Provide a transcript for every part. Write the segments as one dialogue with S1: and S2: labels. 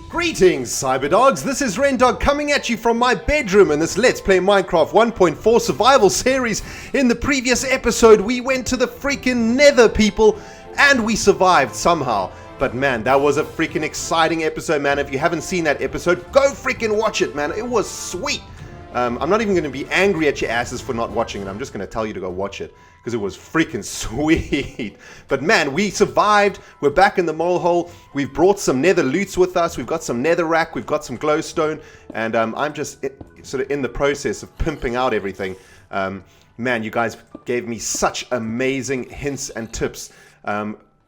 S1: Greetings, Cyberdogs! This is RENDOG coming at you from my bedroom in this Let's Play Minecraft 1.4 survival series. In the previous episode, we went to the freaking Nether, people, and we survived somehow. But man, that was a freaking exciting episode, man. If you haven't seen that episode, go freaking watch it, man. It was sweet. I'm not even going to be angry at your asses for not watching it. I'm just going to tell you to go watch it because it was freaking sweet. But man, we survived. We're back in the mole hole. We've brought some nether loots with us. We've got some nether rack. We've got some glowstone. And I'm just sort of in the process of pimping out everything. Man, you guys gave me such amazing hints and tips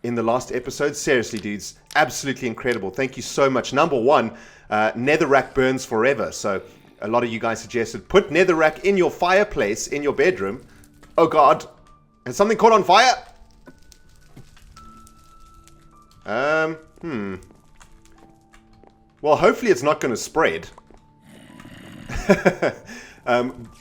S1: in the last episode. Seriously, dudes, absolutely incredible. Thank you so much. Number one, netherrack burns forever. So a lot of you guys suggested put netherrack in your fireplace in your bedroom. Oh god, has something caught on fire? Well, hopefully it's not going to spread.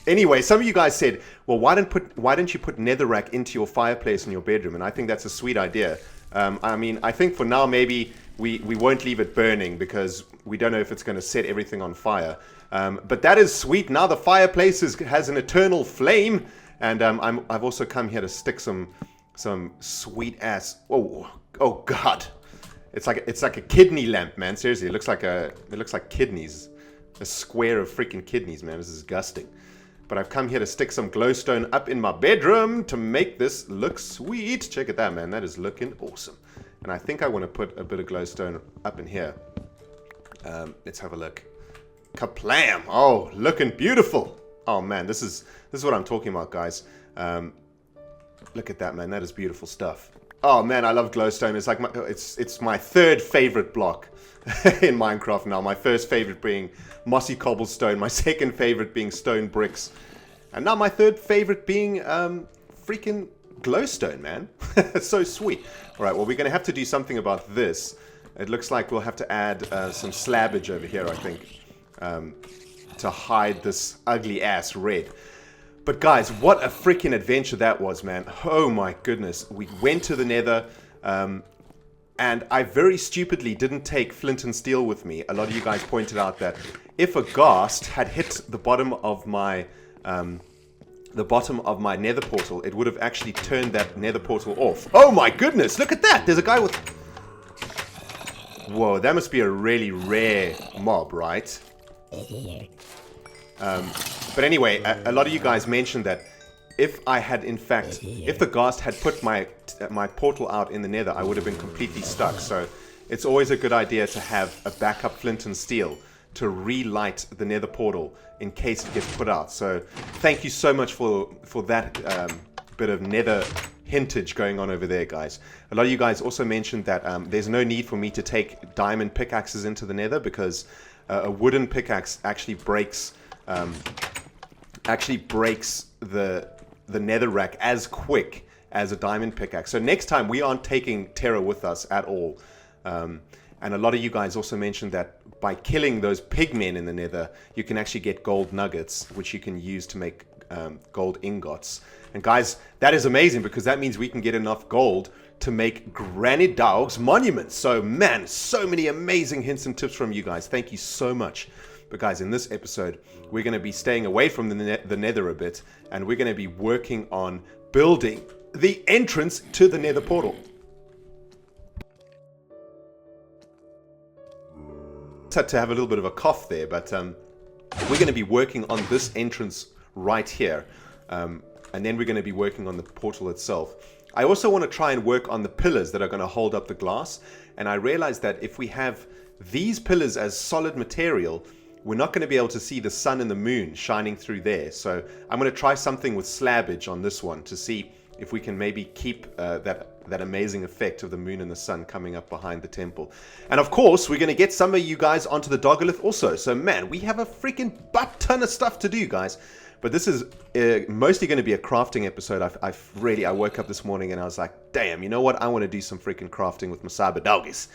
S1: Anyway, some of you guys said, well, why don't you put netherrack into your fireplace in your bedroom? And I think that's a sweet idea. I mean, I think for now maybe we won't leave it burning because we don't know if it's going to set everything on fire. But that is sweet. Now the fireplace has an eternal flame, and I've also come here to stick some sweet ass. Oh god, it's like a kidney lamp, man. Seriously, it looks like kidneys. A square of freaking kidneys, man. This is disgusting. But I've come here to stick some glowstone up in my bedroom to make this look sweet. Check it out, man. That is looking awesome. And I think I want to put a bit of glowstone up in here. Let's have a look. Kaplam! Oh, looking beautiful. Oh man, this is what I'm talking about, guys. Look at that, man. That is beautiful stuff. Oh man, I love glowstone. It's like it's my third favorite block in Minecraft now. My first favorite being mossy cobblestone. My second favorite being stone bricks, and now my third favorite being freaking glowstone, man. It's so sweet. All right, well, we're gonna have to do something about this. It looks like we'll have to add some slabbage over here, I think, to hide this ugly ass red. But guys, what a freaking adventure that was, man. Oh my goodness. We went to the nether, and I very stupidly didn't take flint and steel with me. A lot of you guys pointed out that if a ghast had hit the bottom of my nether portal, it would have actually turned that nether portal off. Oh my goodness, look at that. There's a guy with... Whoa, that must be a really rare mob, right? But anyway, a lot of you guys mentioned that if I had, in fact, if the ghast had put my portal out in the nether, I would have been completely stuck. So it's always a good idea to have a backup flint and steel to relight the nether portal in case it gets put out. So thank you so much for that bit of nether hintage going on over there, guys. A lot of you guys also mentioned that there's no need for me to take diamond pickaxes into the nether because a wooden pickaxe actually breaks the netherrack as quick as a diamond pickaxe. So next time we aren't taking terror with us at all. And a lot of you guys also mentioned that by killing those pigmen in the nether, you can actually get gold nuggets, which you can use to make gold ingots. And guys, that is amazing because that means we can get enough gold to make RENDOG'S monuments. So man, so many amazing hints and tips from you guys. Thank you so much. But guys, in this episode, we're going to be staying away from the nether a bit, and we're going to be working on building the entrance to the nether portal. Had to have a little bit of a cough there, but we're going to be working on this entrance right here, and then we're going to be working on the portal itself. I also want to try and work on the pillars that are going to hold up the glass, and I realized that if we have these pillars as solid material, we're not going to be able to see the sun and the moon shining through there. So I'm going to try something with slabbage on this one to see if we can maybe keep that amazing effect of the moon and the sun coming up behind the temple. And of course, we're going to get some of you guys onto the Dogolith also. So man, we have a freaking butt ton of stuff to do, guys. But this is mostly going to be a crafting episode. I woke up this morning and I was like, damn, you know what? I want to do some freaking crafting with my Cyberdogs.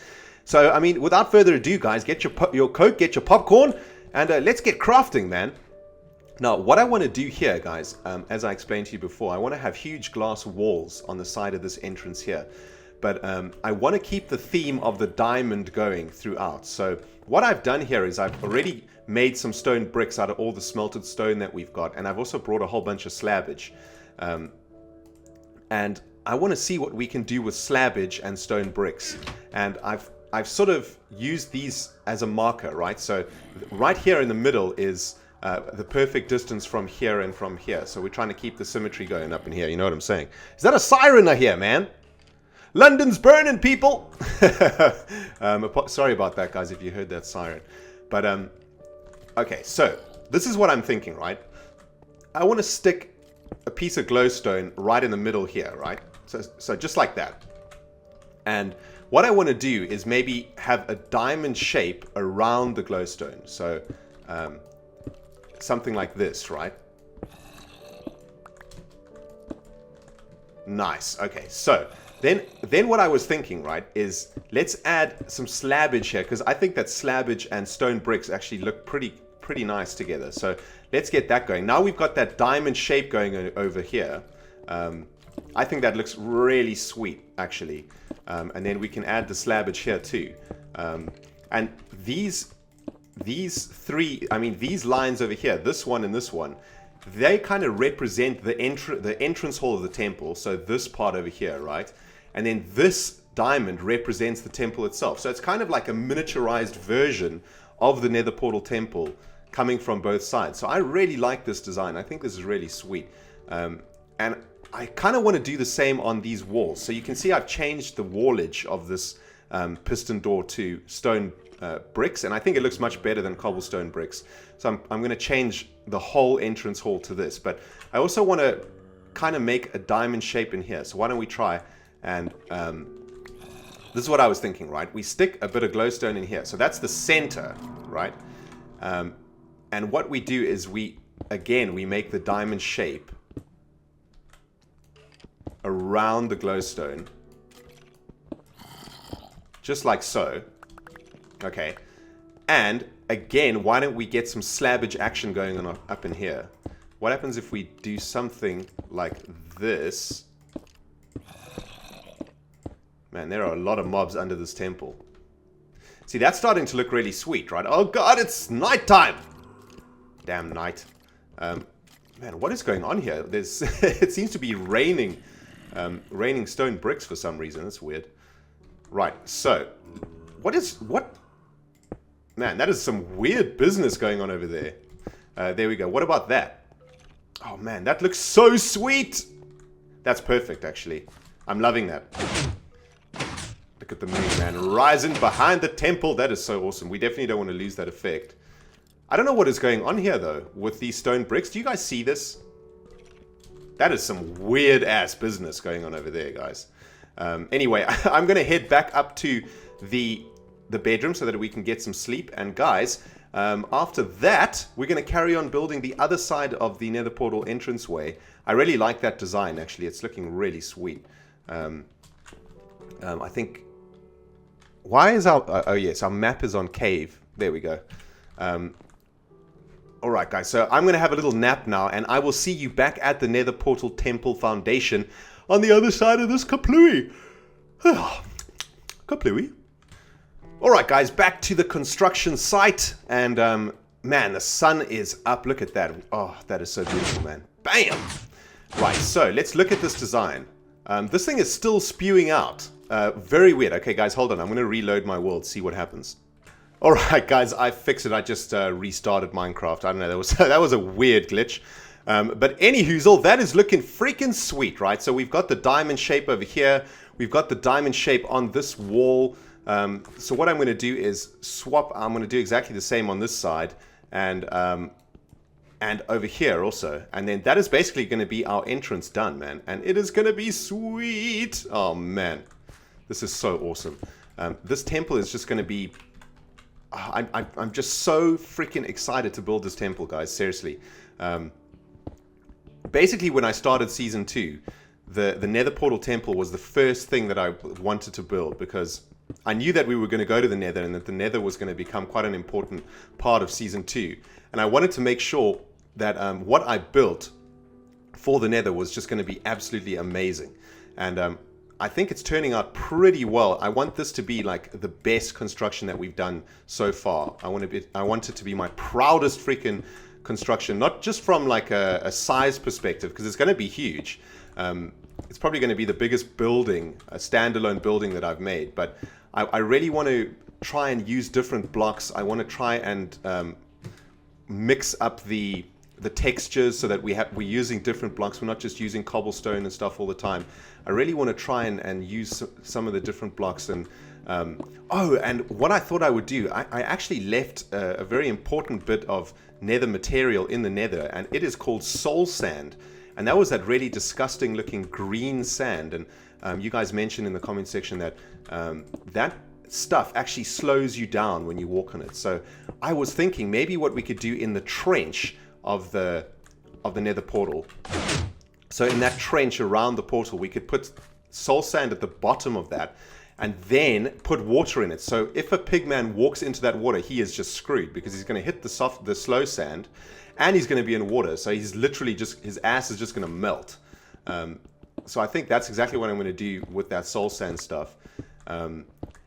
S1: So, I mean, without further ado, guys, get your Coke, get your popcorn, and let's get crafting, man. Now, what I want to do here, guys, as I explained to you before, I want to have huge glass walls on the side of this entrance here. but I want to keep the theme of the diamond going throughout. So what I've done here is I've already made some stone bricks out of all the smelted stone that we've got, and I've also brought a whole bunch of slabbage. And I want to see what we can do with slabbage and stone bricks. And I've sort of used these as a marker, right? So right here in the middle is the perfect distance from here and from here. So we're trying to keep the symmetry going up in here. You know what I'm saying? Is that a siren I hear, man? London's burning, people! Sorry about that, guys, if you heard that siren. But, okay, so this is what I'm thinking, right? I want to stick a piece of glowstone right in the middle here, right? So just like that. And what I want to do is maybe have a diamond shape around the glowstone. So, something like this, right? Nice. Okay, so then what I was thinking, right, is let's add some slabbage here, because I think that slabbage and stone bricks actually look pretty nice together. So let's get that going. Now we've got that diamond shape going over here. I think that looks really sweet, actually. And then we can add the slabbage here too. And these three, I mean these lines over here, this one and this one, they kind of represent the entrance hall of the temple. So this part over here, right? And then this diamond represents the temple itself. So it's kind of like a miniaturized version of the Nether Portal Temple coming from both sides. So I really like this design. I think this is really sweet. And I kind of want to do the same on these walls. So you can see I've changed the wallage of this piston door to stone bricks, and I think it looks much better than cobblestone bricks. So I'm going to change the whole entrance hall to this. But I also want to kind of make a diamond shape in here. So why don't we try and this is what I was thinking, right? We stick a bit of glowstone in here. So that's the center, right? And what we do is we make the diamond shape around the glowstone. Just like so. Okay. And again, why don't we get some slabbage action going on up in here? What happens if we do something like this? Man, there are a lot of mobs under this temple. See, that's starting to look really sweet, right? Oh god, it's nighttime! Damn night. Man, what is going on here? There's it seems to be raining stone bricks for some reason. That's weird. Right, so what? Man, that is some weird business going on over there. There we go. What about that? Oh man, that looks so sweet. That's perfect, actually. I'm loving that. Look at the moon, man, rising behind the temple. That is so awesome. We definitely don't want to lose that effect. I don't know what is going on here, though, with these stone bricks. Do you guys see this? That is some weird-ass business going on over there, guys. Anyway, I'm going to head back up to the bedroom so that we can get some sleep. And, guys, after that, we're going to carry on building the other side of the Nether Portal entranceway. I really like that design, actually. It's looking really sweet. I think... Why is our... oh, yes, our map is on cave. There we go. Alright, guys, so I'm going to have a little nap now, and I will see you back at the Nether Portal Temple Foundation on the other side of this kaplooey. Kaplooey. Alright, guys, back to the construction site, and, man, the sun is up. Look at that. Oh, that is so beautiful, man. Bam! Right, so let's look at this design. This thing is still spewing out. Very weird. Okay, guys, hold on. I'm going to reload my world, see what happens. Alright, guys, I fixed it. I just restarted Minecraft. I don't know, that was a weird glitch. But anywhoozle, that is looking freaking sweet, right? So we've got the diamond shape over here. We've got the diamond shape on this wall. So what I'm going to do is swap. I'm going to do exactly the same on this side. And over here also. And then that is basically going to be our entrance done, man. And it is going to be sweet. Oh, man. This is so awesome. This temple is just going to be... I'm just so freaking excited to build this temple, guys. Seriously. Basically, when I started Season 2, the Nether Portal Temple was the first thing that I wanted to build, because I knew that we were going to go to the Nether and that the Nether was going to become quite an important part of Season 2. And I wanted to make sure that what I built for the Nether was just going to be absolutely amazing. And I think it's turning out pretty well. I want this to be like the best construction that we've done so far. I want it to be my proudest freaking construction, not just from like a size perspective, because it's going to be huge. It's probably going to be the biggest building, a standalone building that I've made, but I really want to try and use different blocks. I want to try and mix up the textures so that we're using different blocks. We're not just using cobblestone and stuff all the time. I really want to try and use some of the different blocks. And and what I thought I would do, I actually left a very important bit of nether material in the nether, and it is called soul sand. And that was that really disgusting looking green sand. And you guys mentioned in the comment section that that stuff actually slows you down when you walk on it. So I was thinking maybe what we could do in the trench of the nether portal. So in that trench around the portal, we could put soul sand at the bottom of that and then put water in it. So if a pigman walks into that water, he is just screwed, because he's going to hit the slow sand and he's going to be in water. So he's literally just, his ass is just going to melt. So I think that's exactly what I'm going to do with that soul sand stuff.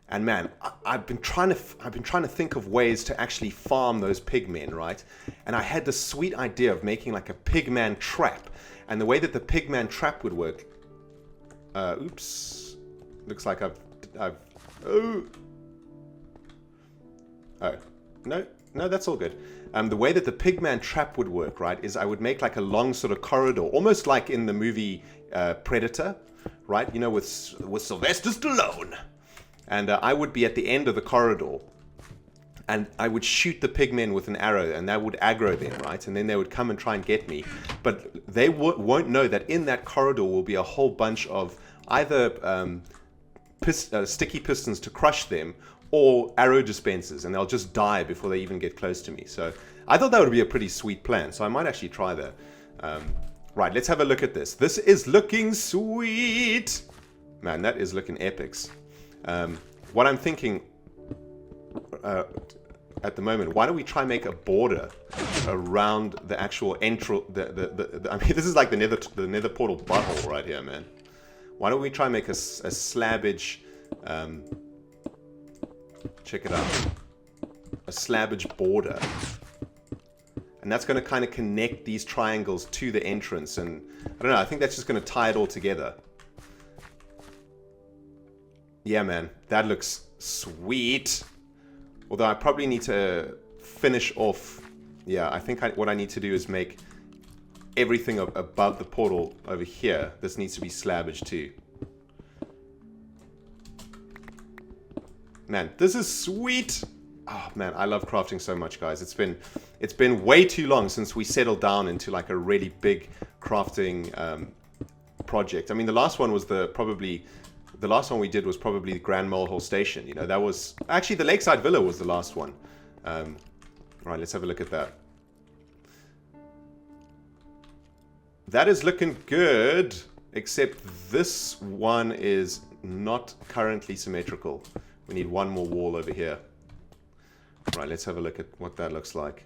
S1: And man, I've been trying to think of ways to actually farm those pigmen, right? And I had this sweet idea of making like a pigman trap. And the way that the pigman trap would work, oops, looks like oh, no, that's all good. The way that the pigman trap would work, right, is I would make like a long sort of corridor, almost like in the movie Predator, right? You know, with Sylvester Stallone. And I would be at the end of the corridor, and I would shoot the pigmen with an arrow, and that would aggro them, right? And then they would come and try and get me. But they won't know that in that corridor will be a whole bunch of either sticky pistons to crush them, or arrow dispensers, and they'll just die before they even get close to me. So I thought that would be a pretty sweet plan, so I might actually try that. Right, let's have a look at this. This is looking sweet. Man, that is looking epics. What I'm thinking at the moment, why don't we try and make a border around the actual entrance? I mean, this is like the nether portal butthole right here, man. Why don't we try and make a slabbage? Check it out, a slabbage border, and that's going to kind of connect these triangles to the entrance. And I don't know, I think that's just going to tie it all together. Yeah, man, that looks sweet. Although I probably need to finish off. Yeah, I think what I need to do is make everything above the portal over here. This needs to be slabbage too. Man, this is sweet. Oh man, I love crafting so much, guys. It's been way too long since we settled down into like a really big crafting project. I mean, the last one was the last one we did was probably the Grand Molehole Station. You know, that was actually the Lakeside Villa was the last one. Right, let's have a look at that. That is looking good, except this one is not currently symmetrical. We need one more wall over here. Right, let's have a look at what that looks like.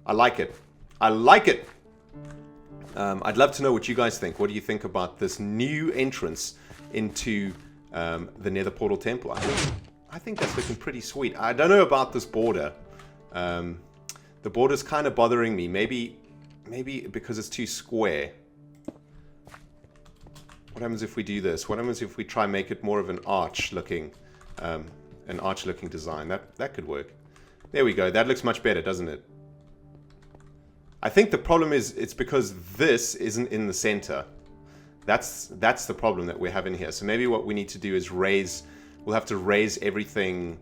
S1: I like it. I like it. I'd love to know what you guys think. What do you think about this new entrance into the Nether Portal Temple? I think that's looking pretty sweet. I don't know about this border. The border's kind of bothering me. Maybe because it's too square. What happens if we do this? What happens if we try and make it more of an arch-looking design? That could work. There we go. That looks much better, doesn't it? I think the problem is it's because this isn't in the center. That's the problem that we're having here. So maybe what we need to do is we'll have to raise everything.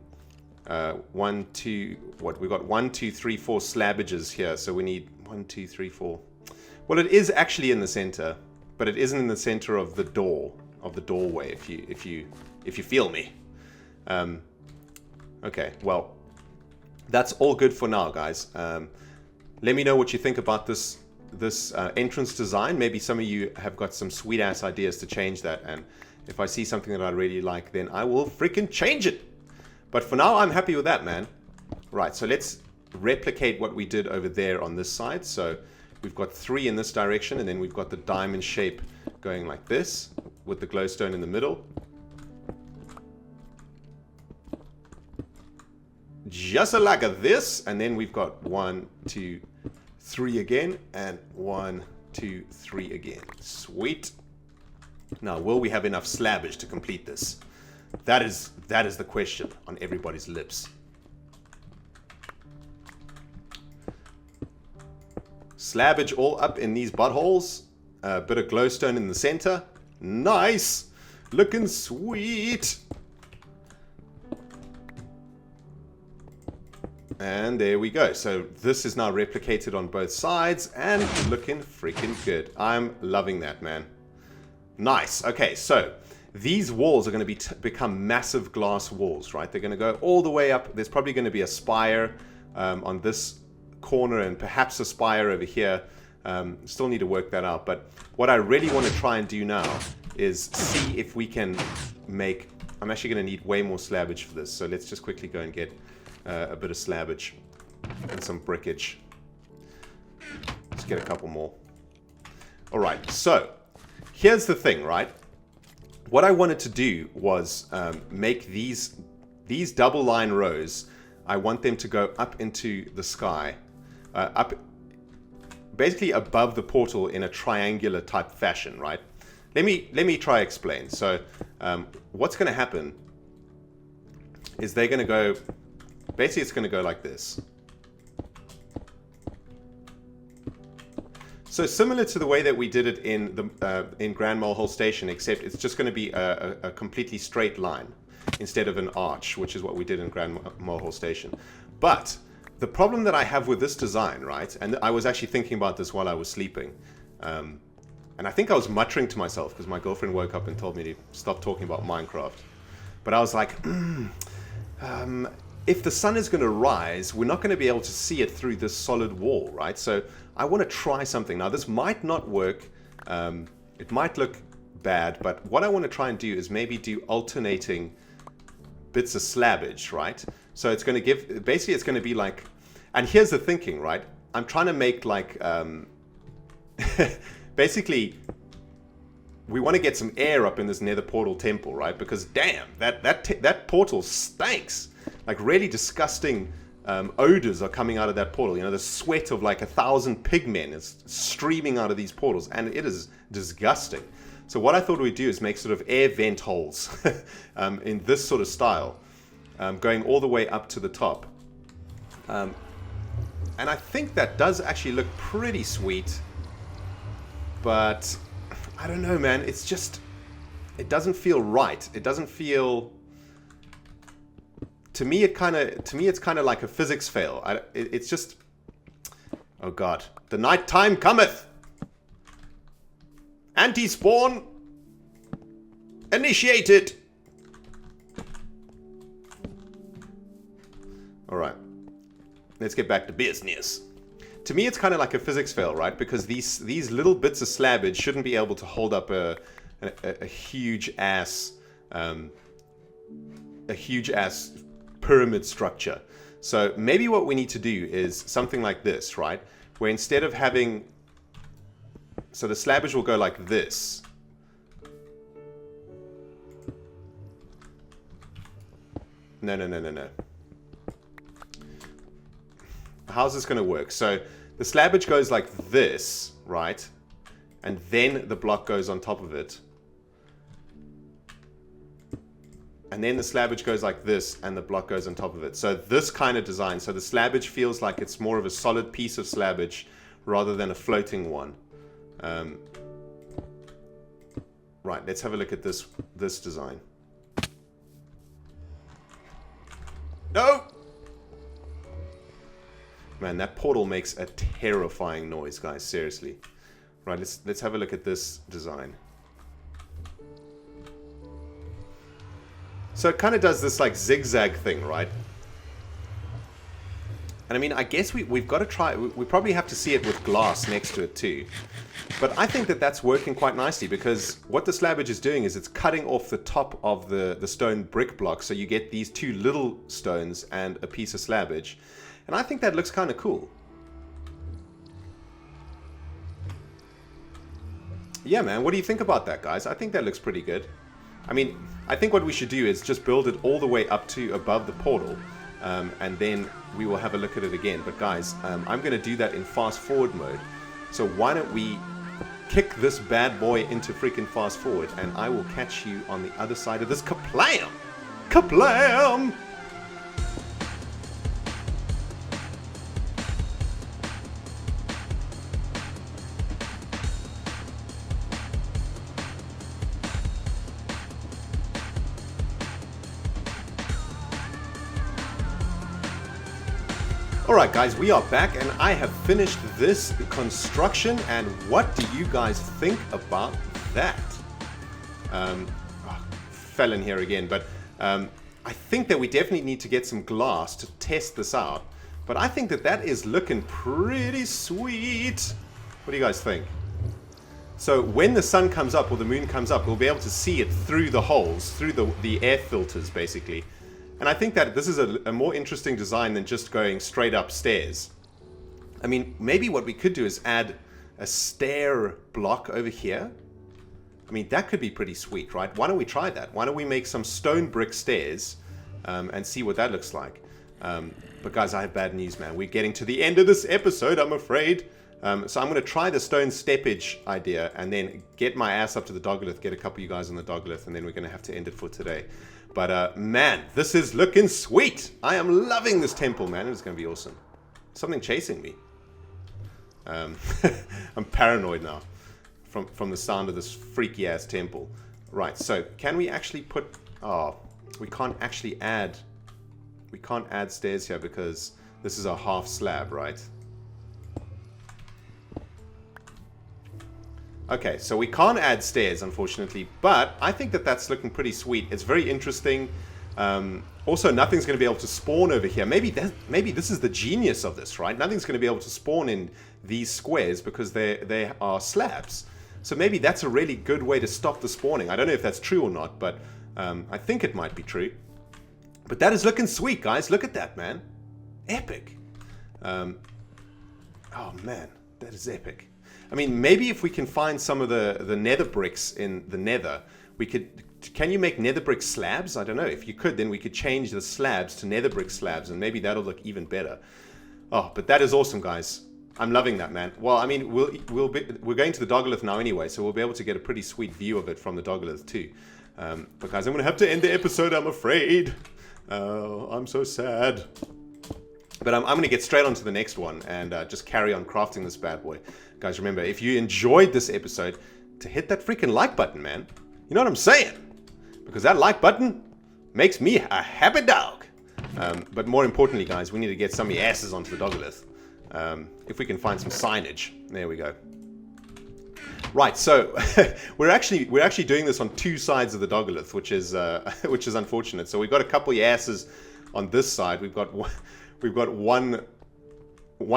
S1: One, two, what? We've got 1, 2, 3, 4 slabbages here. So we need 1, 2, 3, 4. Well, it is actually in the center, but it isn't in the center of the doorway, if you feel me. Okay, well, that's all good for now, guys. Let me know what you think about this entrance design. Maybe some of you have got some sweet ass ideas to change that, and if I see something that I really like, then I will freaking change it. But for now, I'm happy with that, man. Right, so let's replicate what we did over there on this side. So we've got 3 in this direction, and then we've got the diamond shape going like this, with the glowstone in the middle. Just like this, and then we've got 1, 2, 3 again, and 1, 2, 3 again. Sweet. Now, will we have enough slabbage to complete this? That is the question on everybody's lips. Slabbage all up in these buttholes. A bit of glowstone in the center. Nice! Looking sweet! And there we go. So this is now replicated on both sides and looking freaking good. I'm loving that, man. Nice. Okay, so these walls are going to become massive glass walls, right? They're going to go all the way up. There's probably going to be a spire on this corner and perhaps a spire over here. Still need to work that out. But what I really want to try and do now is see if we can make... I'm actually going to need way more slabbage for this. So let's just quickly go and get a bit of slabbage and some brickage. Let's get a couple more. All right, so here's the thing, right? What I wanted to do was make these double line rows. I want them to go up into the sky, up basically above the portal in a triangular type fashion, right? Let me try explain. So what's going to happen is they're going to go. Basically, it's going to go like this. So similar to the way that we did it in the in Grand Molehole Station, except it's just going to be a completely straight line instead of an arch, which is what we did in Grand Molehole Station. But the problem that I have with this design, right, and I was actually thinking about this while I was sleeping, and I think I was muttering to myself because my girlfriend woke up and told me to stop talking about Minecraft. But I was like, if the sun is going to rise, we're not going to be able to see it through this solid wall, right? So I want to try something. Now, this might not work. It might look bad, but what I want to try and do is maybe do alternating bits of slabbage, right? So it's going to give, basically it's going to be like, and here's the thinking, right? I'm trying to make like, basically, we want to get some air up in this Nether Portal Temple, right? Because damn, that portal stinks. Like really disgusting odors are coming out of that portal. You know, the sweat of like 1,000 pigmen is streaming out of these portals, and it is disgusting. So what I thought we'd do is make sort of air vent holes in this sort of style, going all the way up to the top. And I think that does actually look pretty sweet, but I don't know, man. It's just, it doesn't feel right. It doesn't feel... To me, it's kind of like a physics fail. It's just, oh god, the night time cometh. Anti-spawn initiated. All right, let's get back to business. To me, it's kind of like a physics fail, right? Because these little bits of slabbage shouldn't be able to hold up a huge ass pyramid structure. So maybe what we need to do is something like this, right? Where instead of having, so the slabbage will go like this. No. How's this going to work? So the slabbage goes like this, right? And then the block goes on top of it. And then the slabbage goes like this, and the block goes on top of it. So this kind of design, so the slabbage feels like it's more of a solid piece of slabbage rather than a floating one. Right, let's have a look at this design. No! Man, that portal makes a terrifying noise, guys, seriously. Right, let's have a look at this design. So it kind of does this like zigzag thing, right? And I mean, I guess we've got to try, we probably have to see it with glass next to it too. But I think that that's working quite nicely, because what the slabbage is doing is it's cutting off the top of the stone brick block, so you get these two little stones and a piece of slabbage. And I think that looks kind of cool. yeah, man, what do you think about that, guys? I think that looks pretty good. I mean, I think what we should do is just build it all the way up to above the portal, and then we will have a look at it again. But guys, I'm going to do that in fast forward mode. So why don't we kick this bad boy into freaking fast forward, and I will catch you on the other side of this kaplam! Kaplam! Alright guys, we are back and I have finished this construction, and what do you guys think about that? Fell in here again, but I think that we definitely need to get some glass to test this out. But I think that that is looking pretty sweet. What do you guys think? So when the sun comes up or the moon comes up, we'll be able to see it through the holes, through the air filters basically. And I think that this is a more interesting design than just going straight upstairs. I mean, maybe what we could do is add a stair block over here. I mean, that could be pretty sweet, right? Why don't we try that? Why don't we make some stone brick stairs and see what that looks like? But guys, I have bad news, man. We're getting to the end of this episode, I'm afraid. So I'm going to try the stone steppage idea and then get my ass up to the Dogolith, get a couple of you guys on the Dogolith, and then we're going to have to end it for today. But man, this is looking sweet. I am loving this temple, man. It's going to be awesome. Something chasing me. I'm paranoid now from the sound of this freaky ass temple. Right, so can we actually put... Oh, we can't actually add... We can't add stairs here because this is a half slab, right? Okay, so we can't add stairs, unfortunately, but I think that that's looking pretty sweet. It's very interesting. Also, nothing's going to be able to spawn over here. Maybe this is the genius of this, right? Nothing's going to be able to spawn in these squares because they are slabs. So maybe that's a really good way to stop the spawning. I don't know if that's true or not, but I think it might be true. But that is looking sweet, guys. Look at that, man. Epic. Oh, man. That is epic. I mean, maybe if we can find some of the nether bricks in the nether, we could... Can you make nether brick slabs? I don't know. If you could, then we could change the slabs to nether brick slabs, and maybe that'll look even better. Oh, but that is awesome, guys. I'm loving that, man. Well, I mean, we're going to the Dogolith now anyway, so we'll be able to get a pretty sweet view of it from the Dogolith too. But guys, I'm going to have to end the episode, I'm afraid. I'm so sad. But I'm going to get straight on to the next one and just carry on crafting this bad boy. Guys, remember, if you enjoyed this episode, to hit that freaking like button, man. You know what I'm saying? Because that like button makes me a happy dog. But more importantly, guys, we need to get some of your asses onto the Dogolith. If we can find some signage. There we go. Right, so we're actually doing this on two sides of the Dogolith, which is unfortunate. So we've got a couple of asses on this side. We've got one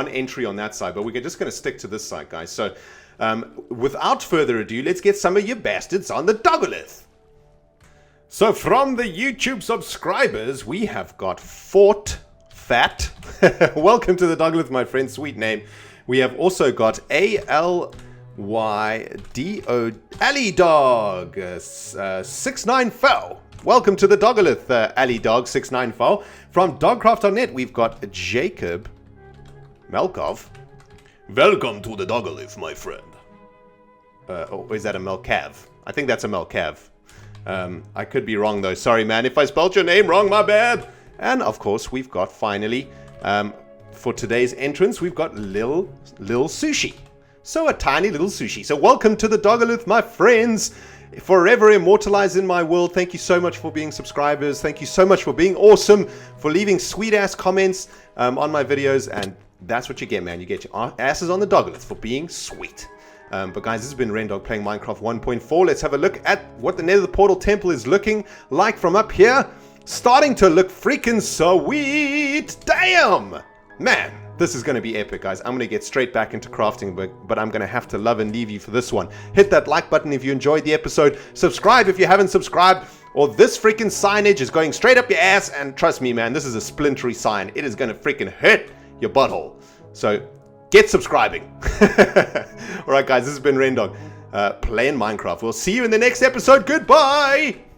S1: entry on that side, but we're just going to stick to this side, guys. So without further ado, let's get some of you bastards on the Dogolith. So from the YouTube subscribers, we have got Fort Fat. Welcome to the Dogolith, my friend. Sweet name. We have also got ALYDO Ali Dog 69 Welcome to the Dogolith, Ali Dog 69 From Dogcraft.net, we've got Jacob Melkov. Welcome to the Dogolith, my friend. Or is that a Melcav? I think that's a Melcav. I could be wrong though. Sorry, man, if I spelled your name wrong, my bad. And of course, we've got finally, for today's entrance, we've got Lil Sushi. So a tiny little sushi. So welcome to the Dogolith, my friends. Forever immortalized in my world. Thank you so much for being subscribers. Thank you so much for being awesome, for leaving sweet ass comments on my videos. And that's what you get, man. You get your asses on the Dogolith for being sweet. But guys, this has been Rendog playing Minecraft 1.4. Let's have a look at what the Nether Portal Temple is looking like from up here. Starting to look freaking sweet. Damn! Man, this is going to be epic, guys. I'm going to get straight back into crafting, but I'm going to have to love and leave you for this one. Hit that like button if you enjoyed the episode. Subscribe if you haven't subscribed, or this freaking signage is going straight up your ass. And trust me, man, this is a splintery sign. It is going to freaking hurt your butthole. So get subscribing. Alright, guys, this has been Rendog. playing Minecraft. We'll see you in the next episode. Goodbye!